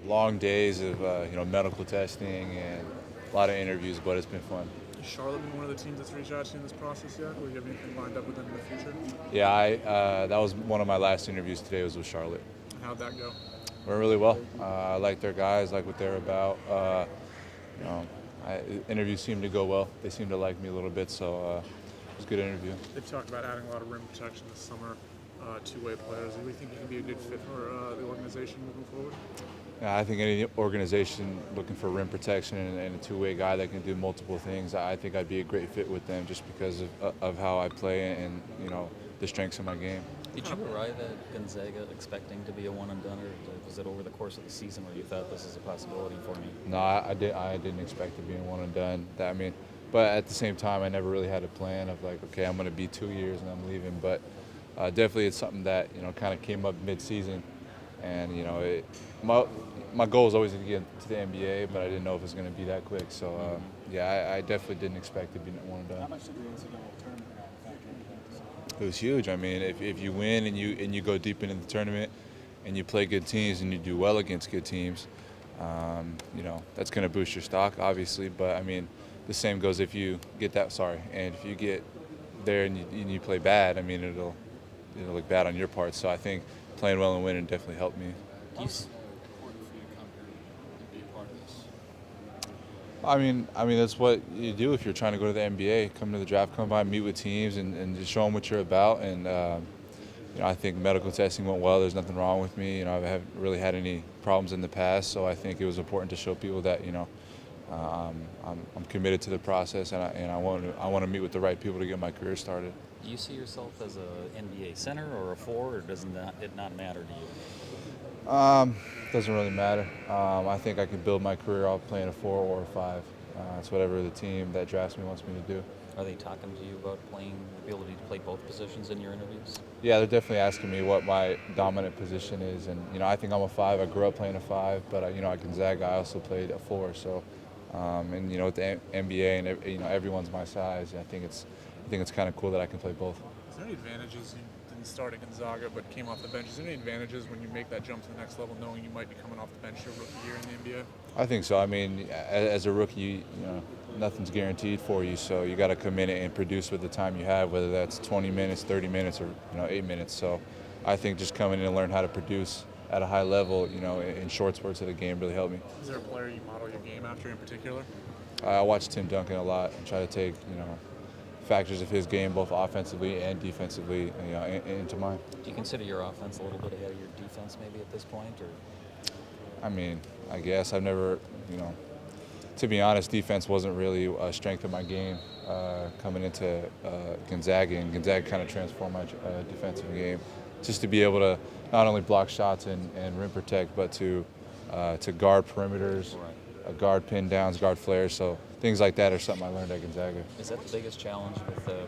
long days of medical testing and a lot of interviews, but it's been fun. Has Charlotte been one of the teams that's reached out to you in this process yet, or do you have anything lined up with them in the future? Yeah, that was one of my last interviews today. Was with Charlotte. How'd that go? Went really well. I like their guys, like what they're about. Interviews seemed to go well. They seemed to like me a little bit, so it was a good interview. They've talked about adding a lot of rim protection this summer, two-way players. Do you think you can be a good fit for the organization moving forward? Yeah, I think any organization looking for rim protection and a two-way guy that can do multiple things, I think I'd be a great fit with them just because of how I play and the strengths of my game. Did you arrive at Gonzaga expecting to be a one-and-done, or was it over the course of the season where you thought this is a possibility for me? No, I didn't expect to be in one and done. But at the same time, I never really had a plan of like, okay, I'm going to be 2 years and I'm leaving. But definitely, it's something that kind of came up mid-season, and my goal was always to get to the NBA, but I didn't know if it was going to be that quick. So I definitely didn't expect to be one and done. How much did the NCAA tournament factor into that? It was huge. I mean, if you win and you go deep into the tournament and you play good teams and you do well against good teams, that's going to boost your stock, obviously. But I mean, the same goes if you get that. And if you get there and you play bad, I mean, it'll look bad on your part. So I think playing well and winning definitely helped me. How is it important for you to come here and be a part of this? I mean that's what you do if you're trying to go to the NBA. Come to the draft combine, meet with teams, and just show them what you're about. And I think medical testing went well. There's nothing wrong with me. I haven't really had any problems in the past. So I think it was important to show people that I'm committed to the process, and I want to meet with the right people to get my career started. Do you see yourself as an NBA center or a four, or does it not matter to you? Doesn't really matter. I think I can build my career off playing a 4 or a 5. It's whatever the team that drafts me wants me to do. Are they talking to you about playing the ability to play both positions in your interviews? Yeah, they're definitely asking me what my dominant position is, and I think I'm a 5. I grew up playing a 5, but at Gonzaga I also played a 4. So, with the NBA and everyone's my size, I think it's kind of cool that I can play both. Is there any advantages? You didn't start at Gonzaga but came off the bench. Is there any advantages when you make that jump to the next level, knowing you might be coming off the bench your rookie year in the NBA? I think so. I mean, as a rookie, nothing's guaranteed for you, so you got to come in and produce with the time you have, whether that's 20 minutes, 30 minutes, or 8 minutes. So I think just coming in and learn how to produce at a high level, in short spurts of the game really helped me. Is there a player you model your game after in particular? I watch Tim Duncan a lot and try to take factors of his game, both offensively and defensively, into mine. Do you consider your offense a little bit ahead of your defense maybe at this point, or? I mean, I guess I've never, to be honest, defense wasn't really a strength of my game coming into Gonzaga, and Gonzaga kind of transformed my defensive game. Just to be able to not only block shots and rim protect, but to guard perimeters, guard pin downs, guard flares. So things like that are something I learned at Gonzaga. Is that the biggest challenge with the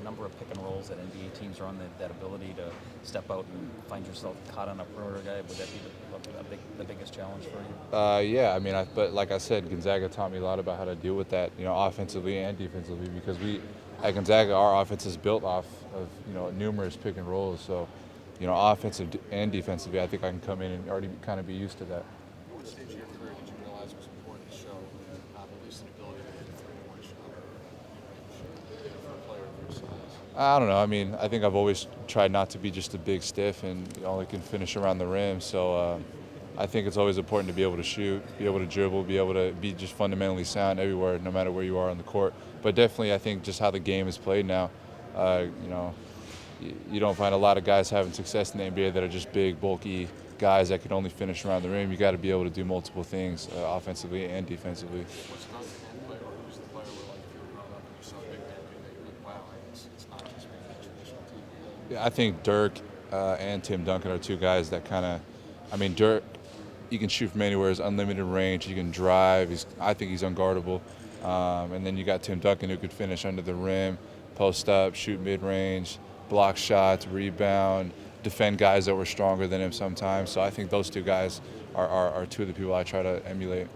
number of pick and rolls that NBA teams are on, that ability to step out and find yourself caught on a perimeter guy? Would that be the biggest challenge for you? Yeah, I mean, but like I said, Gonzaga taught me a lot about how to deal with that, offensively and defensively, because at Gonzaga, our offense is built off of, numerous pick and rolls. So, offensive and defensively, I think I can come in and already kind of be used to that. At what stage of your career did you realize it was important to show at least an ability to hit a three-point shot or for a player of your size? I don't know. I mean, I think I've always tried not to be just a big stiff and only can finish around the rim. So I think it's always important to be able to shoot, be able to dribble, be able to be just fundamentally sound everywhere, no matter where you are on the court. But definitely, I think just how the game is played now, you don't find a lot of guys having success in the NBA that are just big, bulky guys that can only finish around the rim. You got to be able to do multiple things, offensively and defensively. What's not the player, or who's the player where, like, if you were growing up and you saw Big Duncan, that you're like, wow, it's not just being a traditional team. Yeah, I think Dirk and Tim Duncan are two guys that Dirk, you can shoot from anywhere, has unlimited range, he can drive, I think he's unguardable. And then you got Tim Duncan, who could finish under the rim, post up, shoot mid-range, block shots, rebound, defend guys that were stronger than him sometimes. So I think those two guys are two of the people I try to emulate.